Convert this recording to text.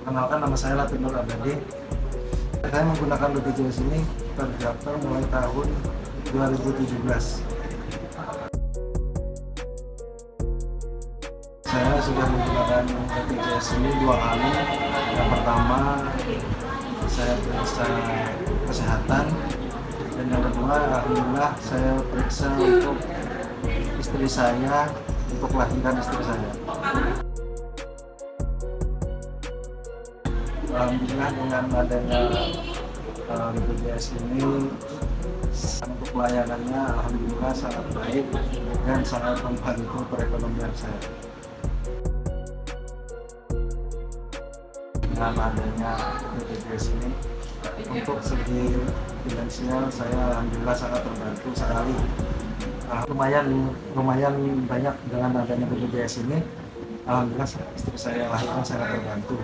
Perkenalkan, nama saya Latif Nur Abadi. Saya menggunakan BPJS ini terdaftar mulai tahun 2017. Saya sudah menggunakan BPJS ini 2 kali. Yang pertama, saya periksa kesehatan, dan yang kedua, alhamdulillah saya periksa untuk istri saya, untuk kelahiran istri saya. Alhamdulillah dengan adanya BPJS ini, untuk pelayanannya alhamdulillah sangat baik dan sangat membantu perekonomian saya. Dengan adanya BPJS ini, untuk segi finansial saya alhamdulillah sangat terbantu sekali. Lumayan banyak dengan adanya BPJS ini, alhamdulillah istri saya lahirkan sangat terbantu.